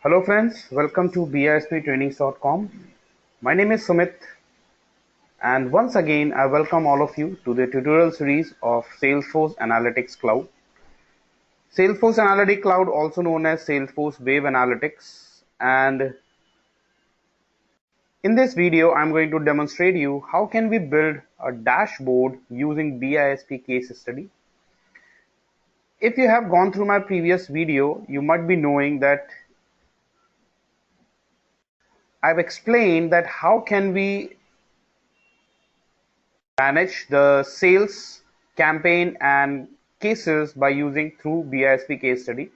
Hello friends, welcome to bisptrainings.com. My name is Sumit and once again I welcome all of you to the tutorial series of Salesforce Analytics Cloud. Salesforce Analytics Cloud, also known as Salesforce Wave Analytics, and in this video I'm going to demonstrate you how can we build a dashboard using BISP case study. If you have gone through my previous video, you might be knowing that I've explained that how can we manage the sales campaign and cases by using through BISP case study.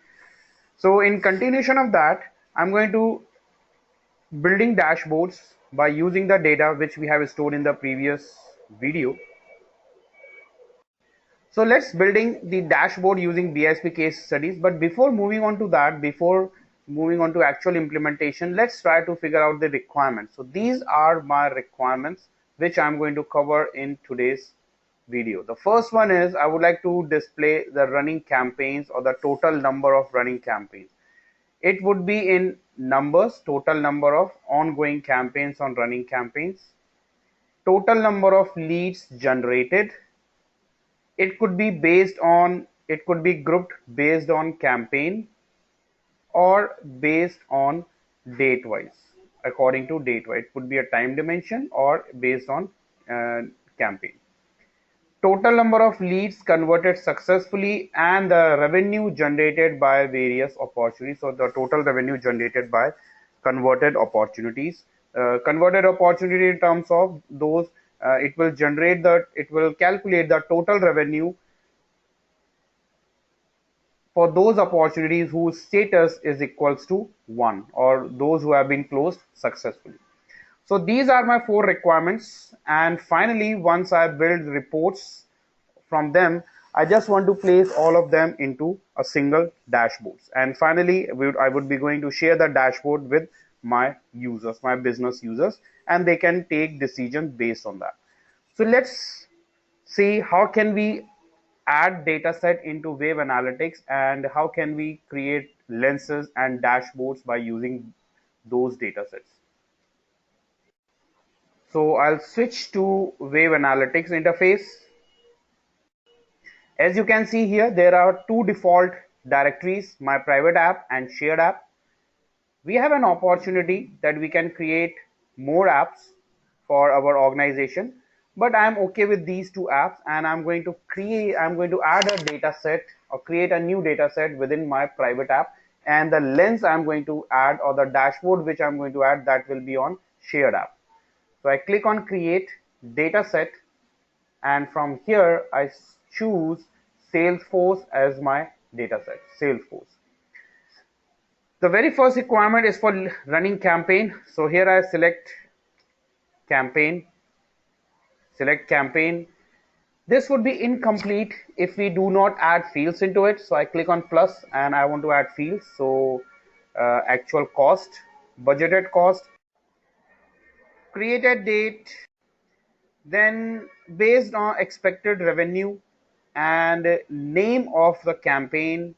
So in continuation of that, I'm going to building dashboards by using the data which we have stored in the previous video. So let's building the dashboard using BISP case studies. But before moving on to that, before moving on to actual implementation, let's try to figure out the requirements. So these are my requirements which I'm going to cover in today's video. The first one is I would like to display the running campaigns or the total number of running campaigns. It would be in numbers, total number of ongoing campaigns on running campaigns, total number of leads generated. It could be grouped based on campaign or based on date wise, according to date wise. It could be a time dimension or based on campaign. Total number of leads converted successfully and the revenue generated by various opportunities. So the total revenue generated by converted opportunities. Converted opportunity in terms of those, it will calculate the total revenue for those opportunities whose status is equals to 1 or those who have been closed successfully. So these are my 4 requirements, and finally once I build reports from them, I just want to place all of them into a single dashboard, and finally I would be going to share the dashboard with my users, my business users, and they can take decisions based on that. So let's see how can we add data set into Wave Analytics and how can we create lenses and dashboards by using those data sets. So I'll switch to Wave Analytics interface. As you can see here, there are 2 default directories, my private app and shared app. We have an opportunity that we can create more apps for our organization, but I'm okay with these 2 apps, and I'm going to add a data set or create a new data set within my private app, and the lens I'm going to add or the dashboard which I'm going to add, that will be on shared app. So I click on create data set, and from here I choose Salesforce as my data set, Salesforce. The very first requirement is for running campaign. So here I select campaign. This would be incomplete if we do not add fields into it. So I click on plus and I want to add fields. So actual cost, budgeted cost, created date, then based on expected revenue and name of the campaign,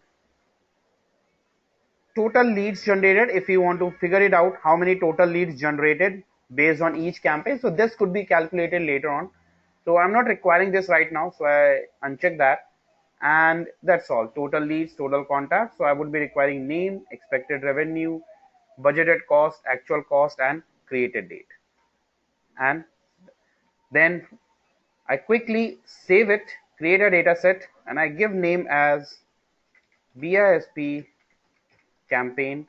total leads generated if you want to figure it out how many total leads generated based on each campaign. So this could be calculated later on. So I'm not requiring this right now, so I uncheck that, and that's all. Total leads, total contacts. So I would be requiring name, expected revenue, budgeted cost, actual cost, and created date. And then I quickly save it, create a data set, and I give name as BISP campaign.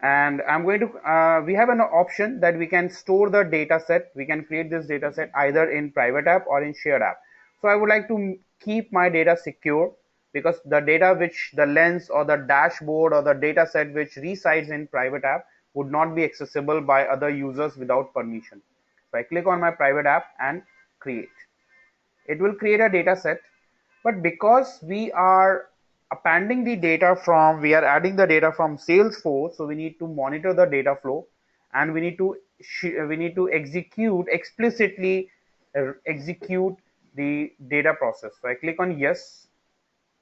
And I'm going to we have an option that we can store the data set. We can create this data set either in private app or in shared app. So I would like to keep my data secure, because the data which the lens or the dashboard or the data set which resides in private app would not be accessible by other users without permission. So I click on my private app and create. It will create a data set, but because we are appending the data from, we are adding the data from Salesforce, so we need to monitor the data flow, and we need to explicitly execute the data process. So I click on yes,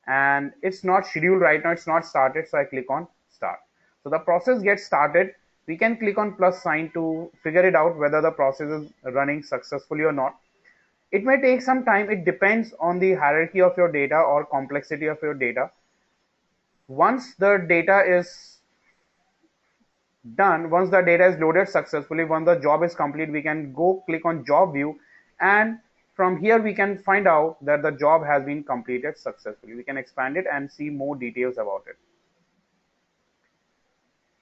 and it's not scheduled right now, it's not started, so I click on start. So the process gets started. We can click on plus sign to figure it out whether the process is running successfully or not. It may take some time. It depends on the hierarchy of your data or complexity of your data. Once the data is done, once the data is loaded successfully, once the job is complete, we can go click on job view, and from here we can find out that the job has been completed successfully. We can expand it and see more details about it.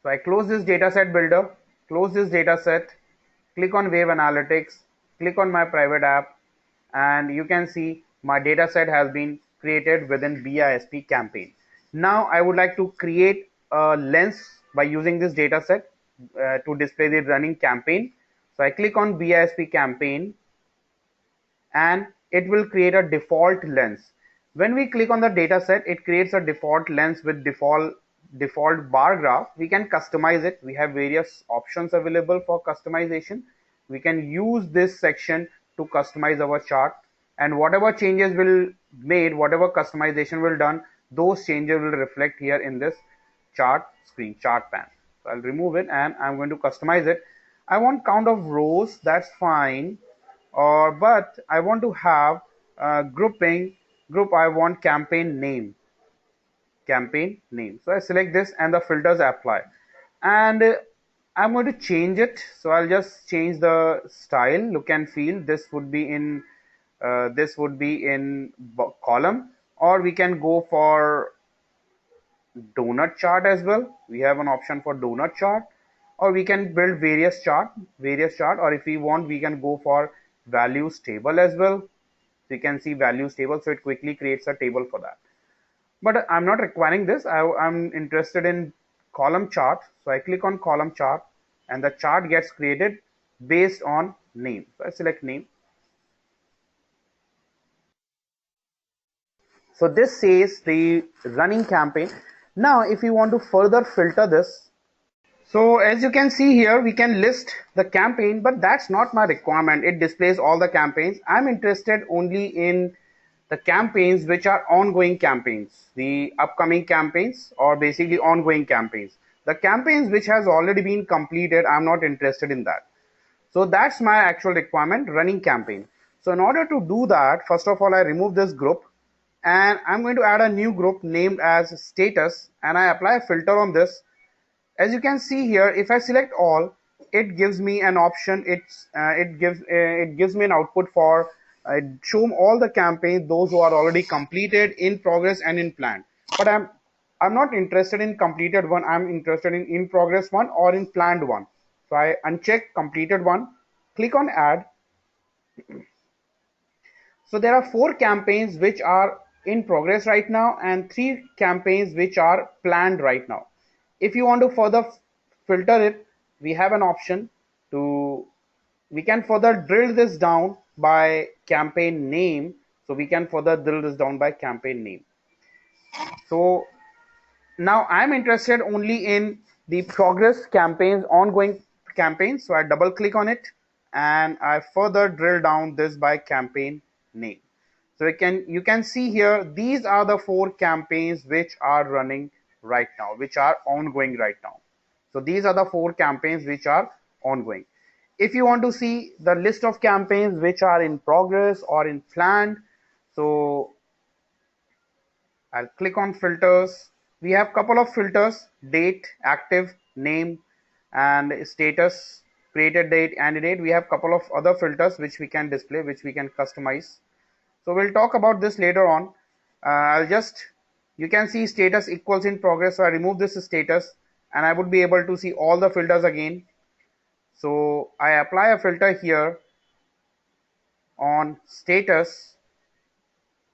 So I close this dataset builder, close this dataset, click on Wave Analytics, click on my private app, and you can see my dataset has been created within BISP campaign. Now I would like to create a lens by using this dataset to display the running campaign. So I click on BISP campaign and it will create a default lens. When we click on the dataset, it creates a default lens with default bar graph. We can customize it. We have various options available for customization. We can use this section to customize our chart, and whatever changes will made, whatever customization will done, those changes will reflect here in this chart screen, chart pane. So I'll remove it and I'm going to customize it. I want count of rows, that's fine, or but I want to have grouping. Group, I want campaign name. So I select this and the filters apply, and I'm going to change it. So I'll just change the style, look and feel. This would be in column, or we can go for donut chart as well. We have an option for donut chart, or we can build various chart, or if we want we can go for values table as well. So you can see values table, so it quickly creates a table for that. But I'm not requiring this. I'm interested in column chart. So I click on column chart and the chart gets created based on name. So I select name. So this says the running campaign. Now if you want to further filter this, so as you can see here, we can list the campaign, but that's not my requirement. It displays all the campaigns. I'm interested only in the campaigns which are ongoing campaigns, the upcoming campaigns, or basically ongoing campaigns. The campaigns which has already been completed, I'm not interested in that. So that's my actual requirement, running campaign. So in order to do that, first of all, I remove this group and I'm going to add a new group named as status, and I apply a filter on this. As you can see here, if I select all, it gives me an option. It gives me an output for show all the campaigns, those who are already completed, in progress, and in plan. But I'm not interested in completed one. I'm interested in progress one or in planned one. So I uncheck completed one, click on add. So there are 4 campaigns which are in progress right now and 3 campaigns which are planned right now. If you want to further filter it, we have an option to, we can further drill this down by campaign name. So we can further drill this down by campaign name. So now I'm interested only in the progress campaigns, ongoing campaigns. So I double click on it and I further drill down this by campaign name. So you can see here, these are the 4 campaigns which are running right now, which are ongoing right now. So these are the 4 campaigns which are ongoing. If you want to see the list of campaigns which are in progress or in planned, so I'll click on filters. We have couple of filters: date, active, name, and status, created date, and date. We have couple of other filters which we can display, which we can customize. So we'll talk about this later on. You can see status equals in progress. So I remove this status and I would be able to see all the filters again. So I apply a filter here on status,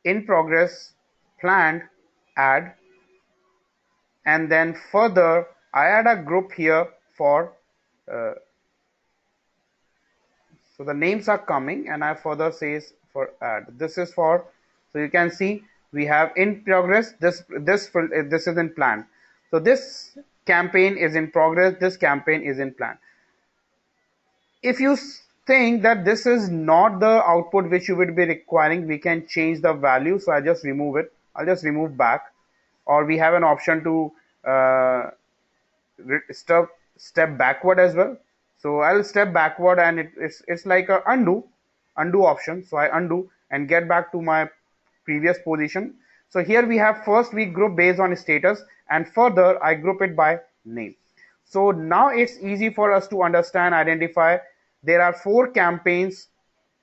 in progress, planned, add, and then further I add a group here for so the names are coming, and I further says for add. This is for, so you can see we have in progress, this is in plan. So this campaign is in progress, this campaign is in plan. If you think that this is not the output which you would be requiring, we can change the value. So I just remove it. I'll just remove back, or we have an option to step backward as well. So I'll step backward, and it's like a undo option. So I undo and get back to my previous position. So here we have, first we group based on status, and further I group it by name. So now it's easy for us to understand, identify. There are 4 campaigns,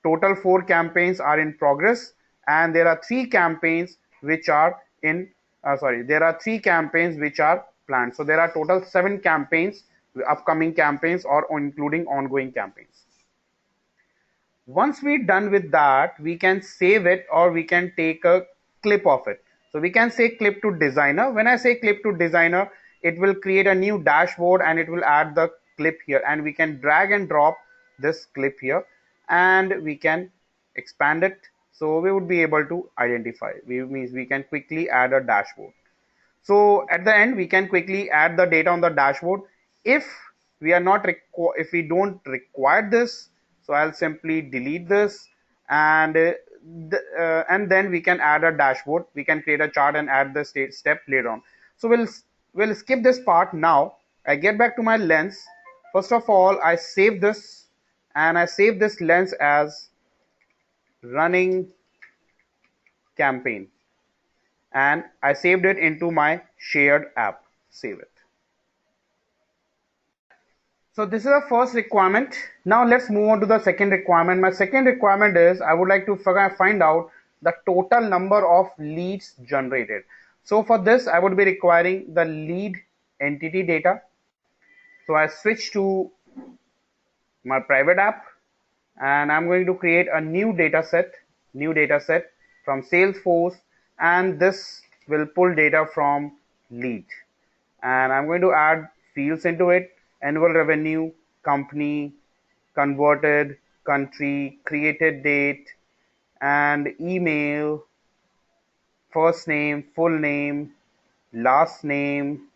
total 4 campaigns are in progress, and there are 3 campaigns which are in there are 3 campaigns which are planned. So there are total 7 campaigns, upcoming campaigns, or including ongoing campaigns. Once we're done with that, we can save it, or we can take a clip of it. So we can say clip to designer. When I say clip to designer, it will create a new dashboard and it will add the clip here, and we can drag and drop this clip here, and we can expand it. So we would be able to identify. Means we can quickly add a dashboard. So at the end, we can quickly add the data on the dashboard. If we are not if we don't require this, so I'll simply delete this, and and then we can add a dashboard. We can create a chart and add the step later on. So we'll skip this part now. I get back to my lens. First of all, I save this, and I save this lens as running campaign, and I saved it into my shared app. Save it. So this is the first requirement. Now let's move on to the second requirement. My second requirement is I would like to find out the total number of leads generated. So for this, I would be requiring the lead entity data. So I switch to my private app, and I'm going to create a new data set from Salesforce, and this will pull data from lead, and I'm going to add fields into it: annual revenue, company, converted, country, created date, and email, first name, full name, last name,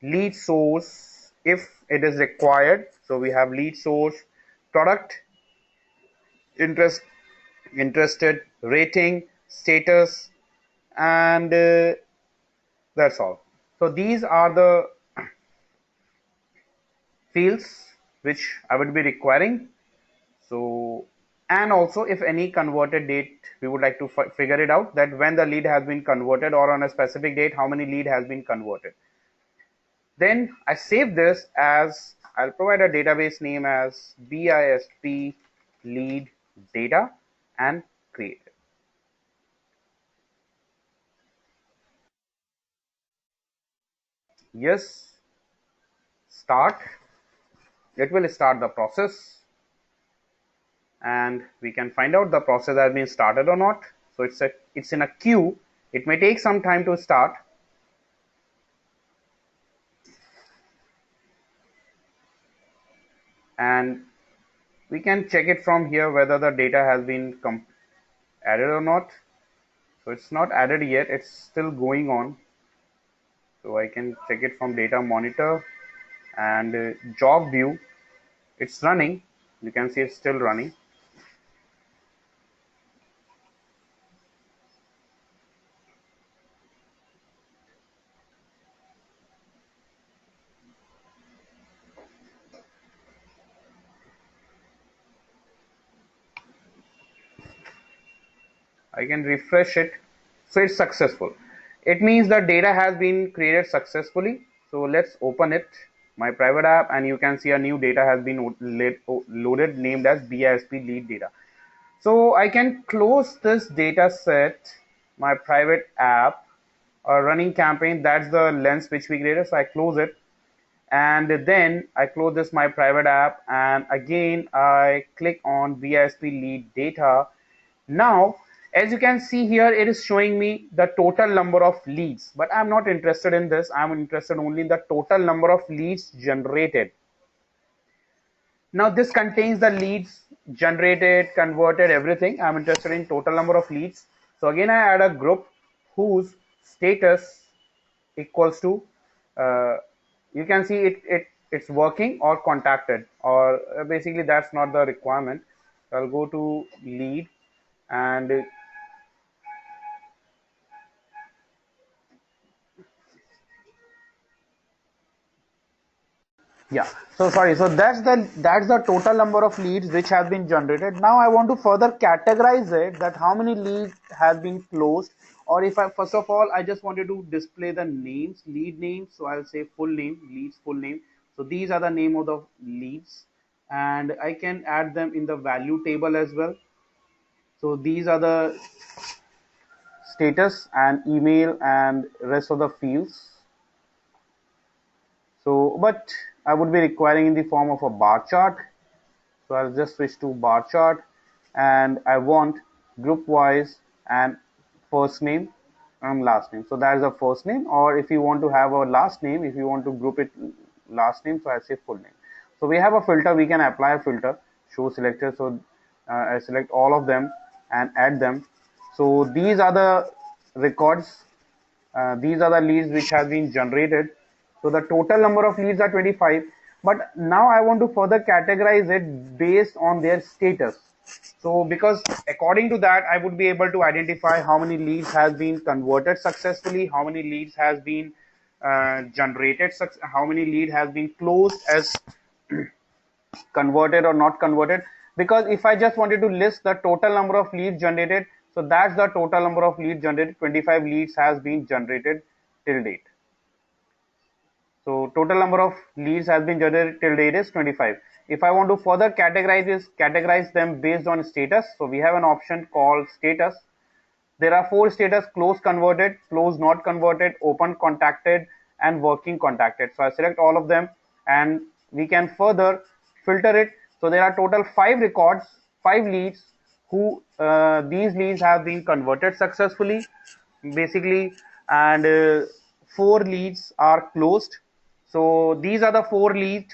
lead source if it is required. So we have lead source, product, interested, rating, status, and that's all. So these are the fields which I would be requiring. So, and also if any converted date, we would like to figure it out, that when the lead has been converted, or on a specific date how many lead has been converted. Then I save this as, I'll provide a database name as BISP lead data and create it. Yes, start. It will start the process, and we can find out the process has been started or not. So it's in a queue. It may take some time to start. And we can check it from here whether the data has been added or not. So it's not added yet, it's still going on. So I can check it from data monitor, and job view, it's running. You can see it's still running. I can refresh it. So it's successful. It means the data has been created successfully. So let's open it, my private app, and you can see a new data has been loaded named as BISP lead data. So I can close this data set, my private app, or running campaign. That's the lens which we created. So I close it, and then I close this my private app, and again I click on BISP lead data. Now as you can see here, it is showing me the total number of leads, but I'm not interested in this. I'm interested only in the total number of leads generated. Now this contains the leads generated, converted, everything. I'm interested in total number of leads. So again I add a group whose status equals to you can see it's working or contacted, or basically that's not the requirement. So I'll go to lead, and Yeah. So sorry. So that's the total number of leads which has been generated. Now I want to further categorize it, that how many leads has been closed, or if I first of all I just wanted to display the names, lead names. So I'll say full name, leads full name. So these are the name of the leads, and I can add them in the value table as well. So these are the status and email and rest of the fields. So, but I would be requiring in the form of a bar chart. So I'll just switch to bar chart, and I want group wise and first name and last name. So that's the first name, or if you want to have a last name, if you want to group it last name, so I say full name. So we have a filter, we can apply a filter, show selector. So I select all of them and add them. So these are the records, these are the leads which has been generated. So the total number of leads are 25, but now I want to further categorize it based on their status. So because according to that, I would be able to identify how many leads has been converted successfully, how many leads has been generated, how many lead has been closed as converted or not converted. Because if I just wanted to list the total number of leads generated, so that's the total number of leads generated. 25 leads has been generated till date. So total number of leads has been generated till date is 25. If I want to further categorize them based on status, so we have an option called status. There are 4 status: closed converted, closed not converted, open contacted, and working contacted. So I select all of them, and we can further filter it. So there are total 5 records, 5 leads who these leads have been converted successfully basically, and 4 leads are closed. So these are the 4 lead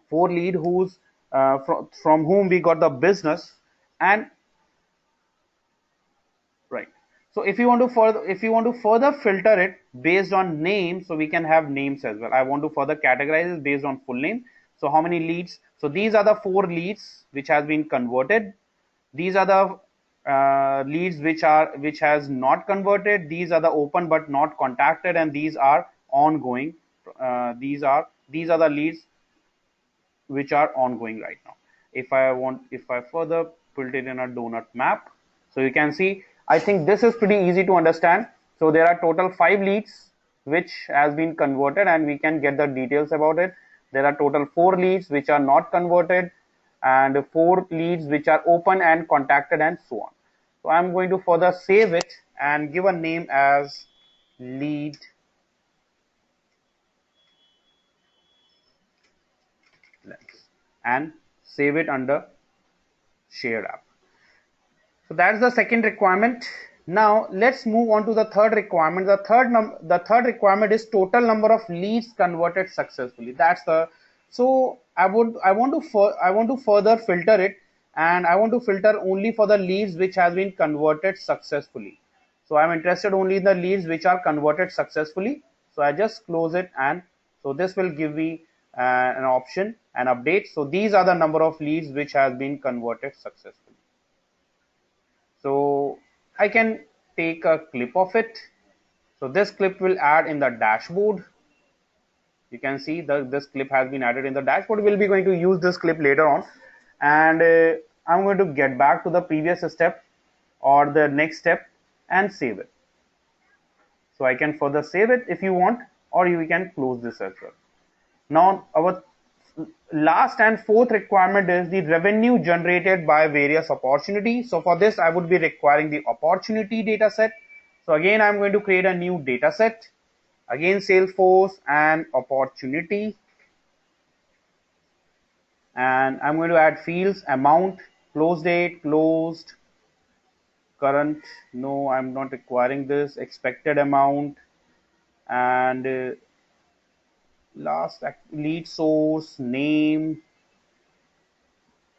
whose from whom we got the business. And right. So if you want to further filter it based on name, so we can have names as well. I want to further categorize it based on full name. So how many leads? So these are the 4 leads which has been converted. These are the leads which has not converted. These are the open but not contacted, and these are ongoing. These are the leads which are ongoing right now. If I further put it in a donut map, so you can see, I think this is pretty easy to understand. So there are total 5 leads which has been converted, and we can get the details about it. There are total 4 leads which are not converted, and 4 leads which are open and contacted, and so on. So I'm going to further save it and give a name as lead lens, and save it under shared app. So that's the second requirement. Now let's move on to the third requirement. The third requirement is total number of leads converted successfully. That's the so I want to further filter it, and I want to filter only for the leads which has been converted successfully. So I'm interested only in the leads which are converted successfully. So I just close it, and so this will give me an option, an update. So these are the number of leads which has been converted successfully. So I can take a clip of it. So this clip will add in the dashboard. You can see this clip has been added in the dashboard. We'll be going to use this clip later on, and I'm going to get back to the previous step or the next step and save it. So I can further save it if you want, or you can close this as well. Now our last and fourth requirement is the revenue generated by various opportunities. So for this, I would be requiring the opportunity data set. So again, I'm going to create a new data set. Again, Salesforce and opportunity. And I'm going to add fields: amount, close date, closed, current. No, I'm not requiring this. Expected amount, and last lead source, name,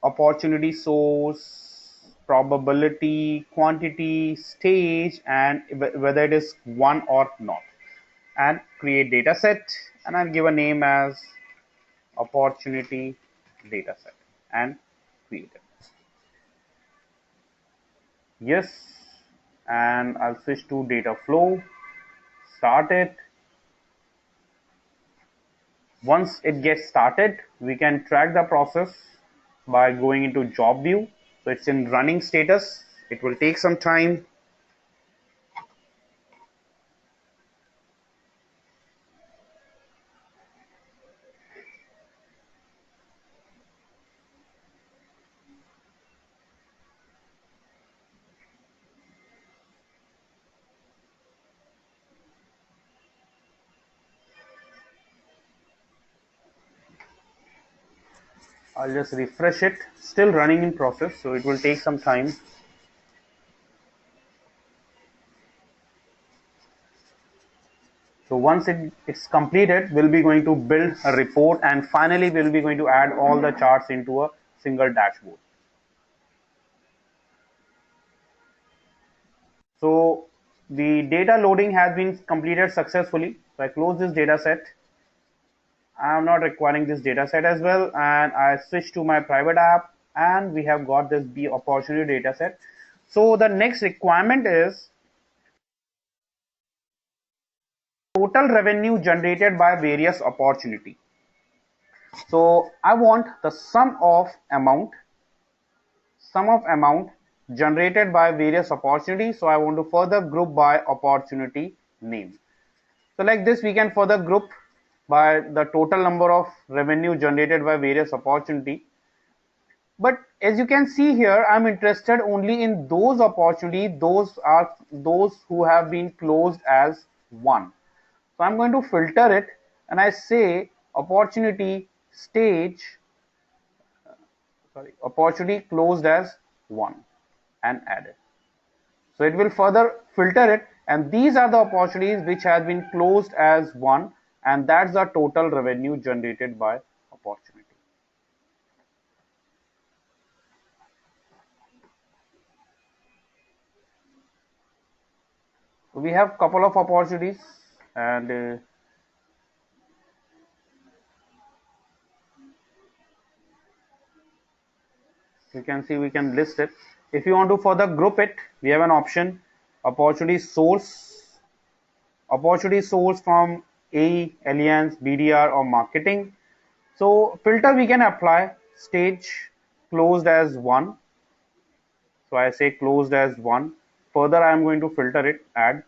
opportunity source, probability, quantity, stage, and whether it is one or not. And create data set, and I'll give a name as opportunity data set and create it. Yes, and I'll switch to data flow, start it. Once it gets started, we can track the process by going into job view. So it's in running status. It will take some time. I'll just refresh it. Still running in process, so it will take some time. So once it's completed, we'll be going to build a report, and finally we'll be going to add all the charts into a single dashboard. So the data loading has been completed successfully. So I close this data set. I'm not requiring this data set as well, and I switch to my private app, and we have got this B opportunity data set. So the next requirement is total revenue generated by various opportunity. So I want the sum of amount generated by various opportunities. So I want to further group by opportunity name. So like this, we can further group by the total number of revenue generated by various opportunity. But as you can see here, I'm interested only in those opportunities, those are those who have been closed as one. So I'm going to filter it, and I say opportunity stage, opportunity closed as one, and add it. So it will further filter it, and these are the opportunities which have been closed as one, and that's the total revenue generated by opportunity. So we have couple of opportunities, and you can see we can list it. If you want to further group it, we have an option opportunity source from AE, Alliance, BDR, or marketing. So filter we can apply stage closed as one. So I say closed as one. Further I am going to filter it, add,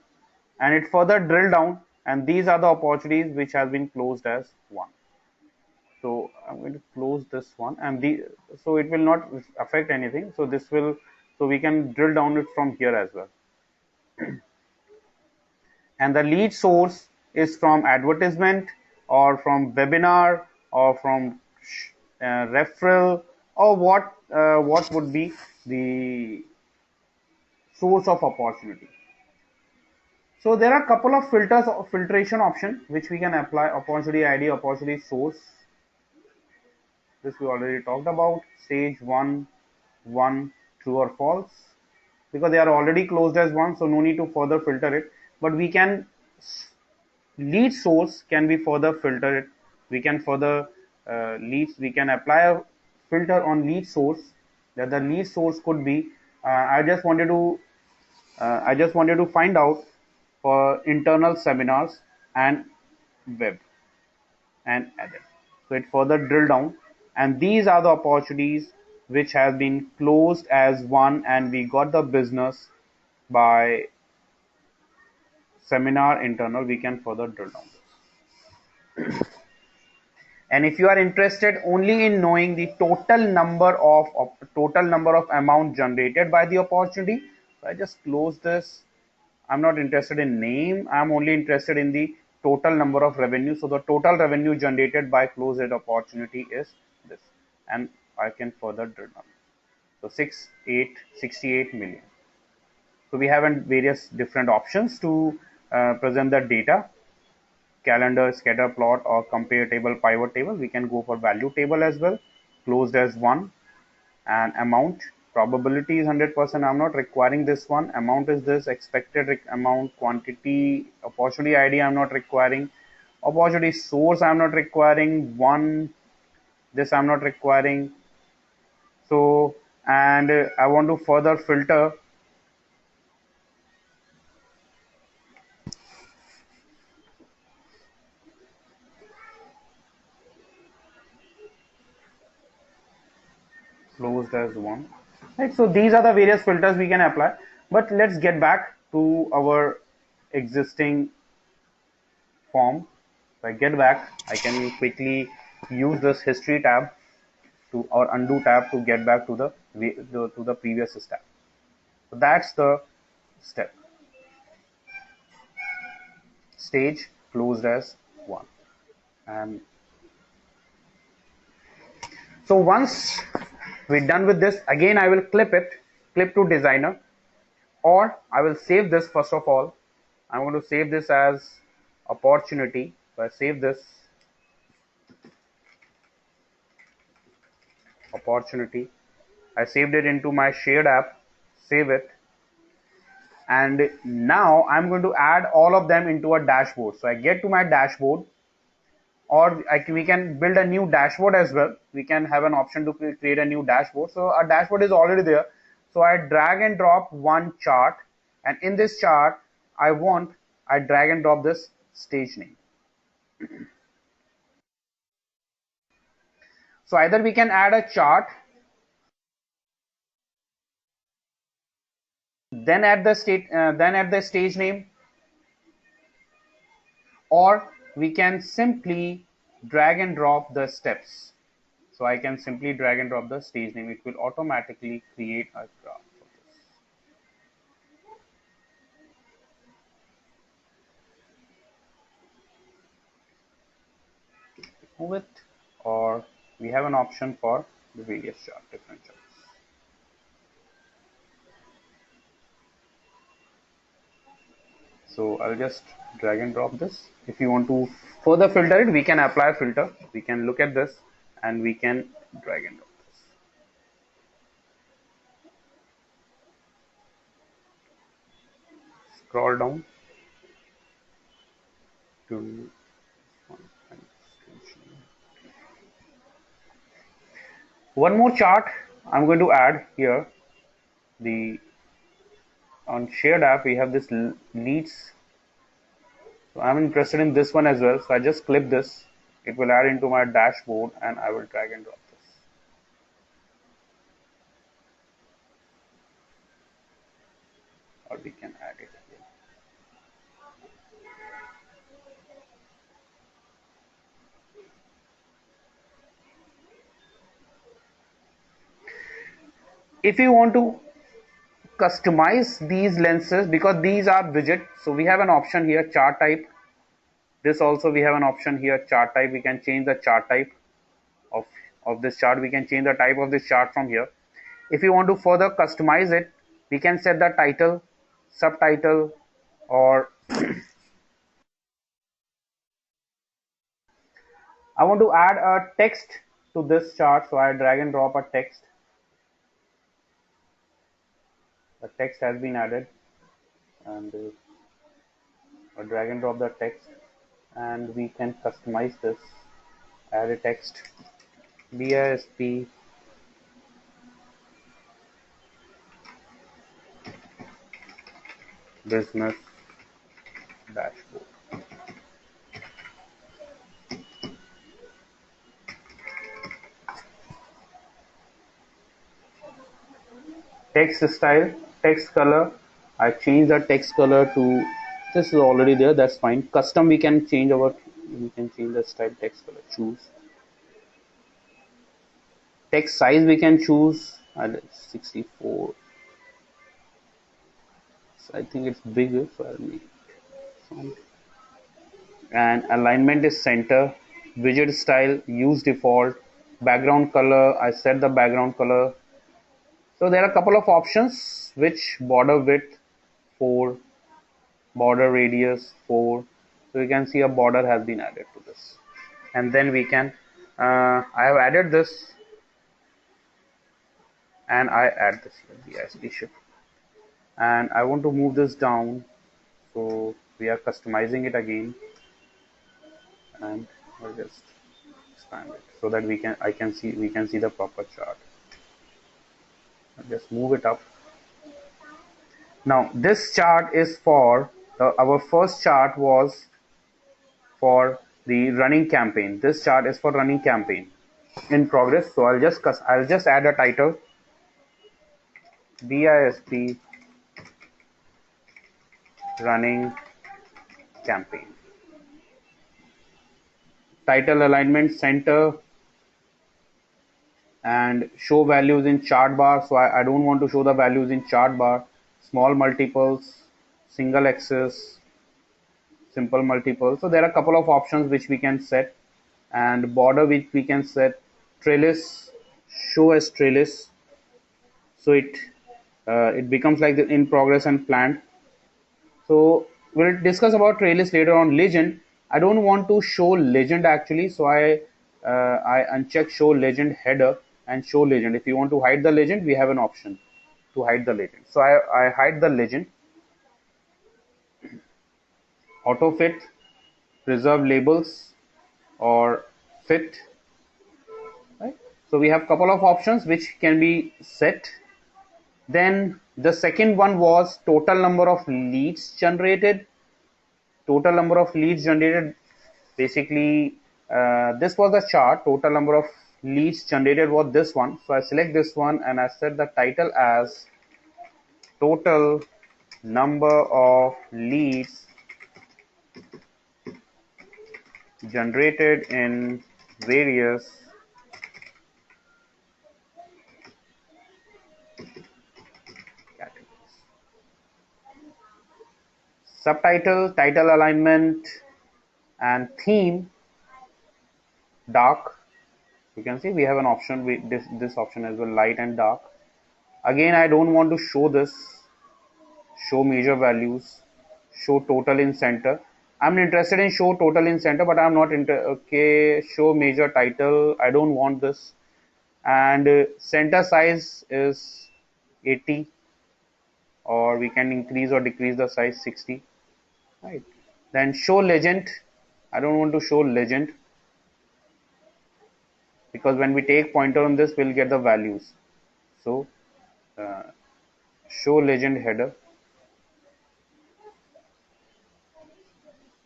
and it further drill down, and these are the opportunities which has been closed as one. So I'm going to close this one, and so it will not affect anything. So this will, so we can drill down it from here as well. And the lead source is from advertisement, or from webinar, or from referral, or what would be the source of opportunity. So there are a couple of filtration option which we can apply: opportunity ID, opportunity source. This we already talked about. Stage one, true or false, because they are already closed as one, so no need to further filter it. But we can, lead source can be further filtered. We can further leads. We can apply a filter on lead source. That the lead source could be. I just wanted to find out for internal seminars and web, and add it. So it further drill down, and these are the opportunities which have been closed as one, and we got the business by seminar internal. We can further drill down this. And if you are interested only in knowing the total number of amount generated by the opportunity, so I just close this. I'm not interested in name. I'm only interested in the total number of revenue. So the total revenue generated by closed opportunity is this, and I can further drill down. So 68 million. So we have various different options to present the data: calendar, scatter plot, or compare table, pivot table. We can go for value table as well, closed as one, and amount. Probability is 100%. I'm not requiring this one. Amount is this, expected amount, quantity, opportunity ID I'm not requiring, opportunity source I'm not requiring, one, this I'm not requiring. So, and I want to further filter. closed as 1. Right, so these are the various filters we can apply, but let's get back to our existing form. If I get back, I can quickly use this history tab to or undo tab to get back to the previous step. So that's the step. Stage closed as 1. And so once we're done with this, again I will clip to designer, or I will save this. First of all, I'm going to save this as opportunity. So I save this opportunity. I saved it into my shared app, save it. And now I'm going to add all of them into a dashboard. So I get to my dashboard, or we can build a new dashboard as well. We can have an option to create a new dashboard. So our dashboard is already there. So I drag and drop one chart, and in this chart, I drag and drop this stage name. So either we can add a chart, then add the stage name, or we can simply drag and drop the steps. So I can simply drag and drop the stage name. It will automatically create a graph for this. Move it, or we have an option for the various different charts. So I'll just drag and drop this. If you want to further filter it, we can apply a filter. We can look at this and we can drag and drop this. Scroll down to one more chart I'm going to add here. On shared app we have this leads. So I'm interested in this one as well. So I just clip this. It will add into my dashboard and I will drag and drop this. Or we can add it here. If you want to customize these lenses, because these are widget, so we have an option here, chart type. This also we have an option here, chart type. We can change the chart type of this chart. We can change the type of this chart from here. If you want to further customize it, we can set the title, subtitle, or I want to add a text to this chart, so I drag and drop a text. The text has been added, and I drag and drop the text, and we can customize this. Add a text, BISP business dashboard. Text style, text color. I change the text color to, this is already there, that's fine. Custom, we can change the style, text color, choose. Text size we can choose 64. So I think it's bigger, so I'll make it. And alignment is center. Widget style, use default. Background color, I set the background color. So there are a couple of options, which border width 4, border radius 4. So you can see a border has been added to this. And then we can, I have added this, and I add this here, the ISP shift. And I want to move this down, so we are customizing it again, and I'll just expand it so that we can see the proper chart. I'll just move it up. Now this chart is for our first chart was for the running campaign. This chart is for running campaign. in progress. So I'll just add a title, BISP running campaign. Title alignment center, and show values in chart bar. So I don't want to show the values in chart bar. Small multiples, single axis, simple multiple. So there are a couple of options which we can set, and border which we can set. Trellis, show as trellis. So it becomes like the in progress and planned. So we'll discuss about trellis later on. Legend, I don't want to show legend actually, so I uncheck show legend header and show legend. If you want to hide the legend, we have an option to hide the legend. So I hide the legend. Auto fit, preserve labels, or fit. Right? So we have couple of options which can be set. Then the second one was total number of leads generated. Total number of leads generated, basically this was the chart. Total number of leads generated was this one. So I select this one and I set the title as total number of leads generated in various categories. Subtitle, title alignment, and theme dark. You can see we have an option with this option as well, light and dark. Again, I don't want to show this. Show major values, show total in center. I'm interested in show total in center, but I'm not okay. Show major title, I don't want this. And center size is 80, or we can increase or decrease the size 60. Right. Then show legend, I don't want to show legend, because when we take pointer on this, we'll get the values. So show legend header.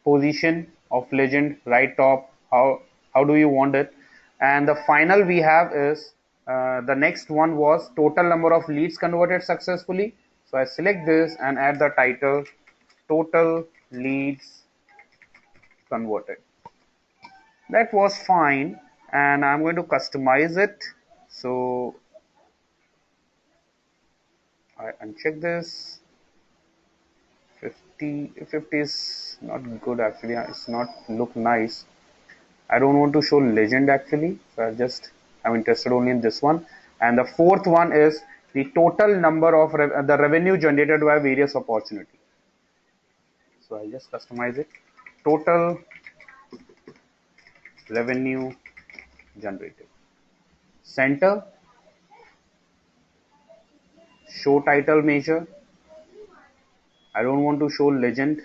Position of legend, right top, how do you want it. And the final we have is the next one was total number of leads converted successfully. So I select this and add the title, total leads converted. That was fine, and I'm going to customize it. So I uncheck this. 50 is not good actually. It's not look nice. I don't want to show legend actually, so I'm interested only in this one. And the fourth one is the total number of the revenue generated by various opportunity. So I'll just customize it. Total revenue generated. Center, show title measure. I don't want to show legend,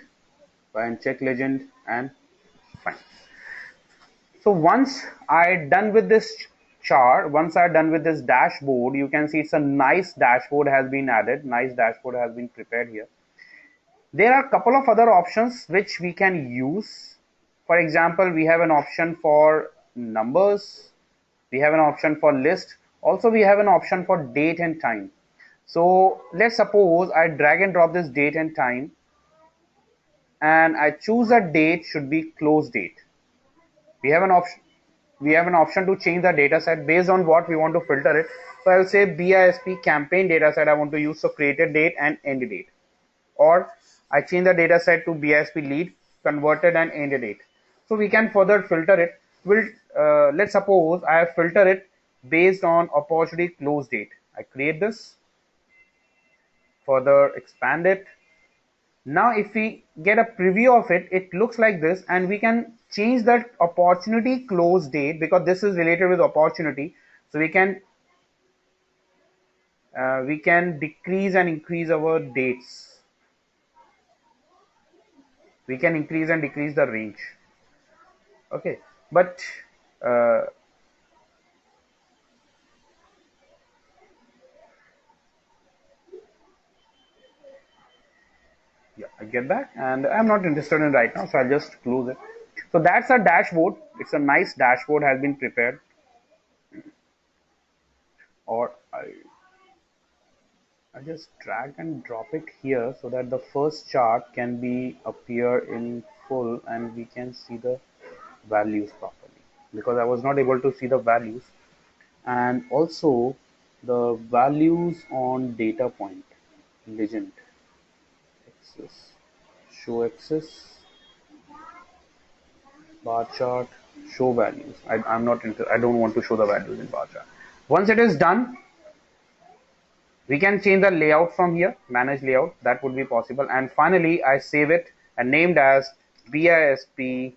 so I uncheck legend and fine. So once I done with this chart, once I done with this dashboard, you can see it's a nice dashboard has been added. Nice dashboard has been prepared here. There are a couple of other options which we can use. For example, we have an option for numbers. We have an option for list. Also, we have an option for date and time. So let's suppose I drag and drop this date and time, and I choose a date should be close date. We have an option to change the data set based on what we want to filter it. So I'll say BISP campaign data set I want to use, so created date and end date. Or I change the data set to BISP lead, converted and end date. So we can further filter it. Let's suppose I have filtered it based on opportunity close date. I create this, further expand it. Now if we get a preview of it, it looks like this, and we can change that opportunity close date because this is related with opportunity. So we can decrease and increase our dates. We can increase and decrease the range. Okay, but yeah, I get that, and I'm not interested in right now, so I'll just close it. So that's a dashboard. It's a nice dashboard has been prepared. or I just drag and drop it here so that the first chart can be appear in full and we can see the values properly, because I was not able to see the values, and also the values on data point, legend, axis, show axis, bar chart, show values. I'm not into, I don't want to show the values in bar chart. Once it is done, we can change the layout from here, manage layout, that would be possible. And finally, I save it and named as BISP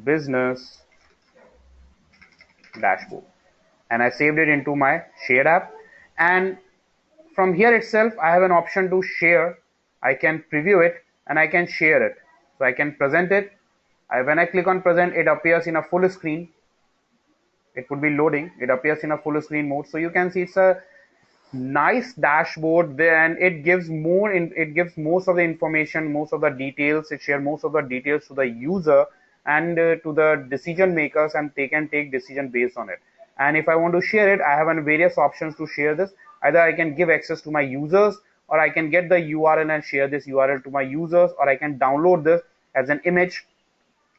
business dashboard, and I saved it into my shared app. And from here itself, I have an option to share. I can preview it and I can share it. So I can present it. When I click on present, it appears in a full screen. It would be loading. It appears in a full screen mode. So you can see it's a nice dashboard there, and it gives it gives most of the information, most of the details. It shares most of the details to the user and to the decision makers, and they can take decision based on it. And if I want to share it, I have various options to share this. Either I can give access to my users, or I can get the URL and share this URL to my users, or I can download this as an image.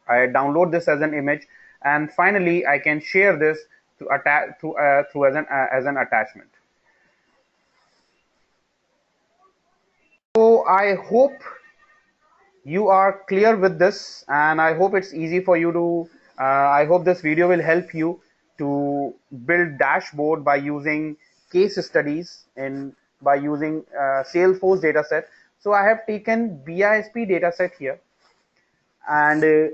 I download this as an image, and finally I can share this to attach through as an attachment. So I hope you are clear with this, and I hope it's easy for you to I hope this video will help you to build dashboard by using case studies and by using Salesforce dataset. So I have taken BISP dataset here, and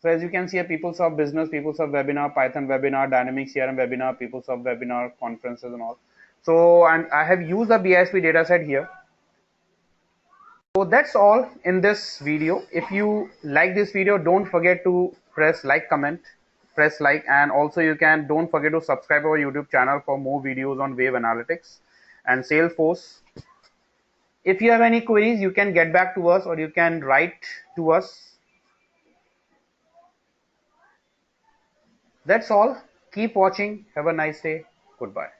so as you can see, PeopleSoft Business, PeopleSoft Webinar, Python Webinar, Dynamic CRM Webinar, PeopleSoft Webinar, conferences and all. So, and I have used the BISP dataset here. So that's all in this video. If you like this video, don't forget to press like, comment, press like, and also you can don't forget to subscribe our YouTube channel for more videos on wave analytics and Salesforce. If you have any queries, you can get back to us or you can write to us. That's all. Keep watching. Have a nice day. Goodbye.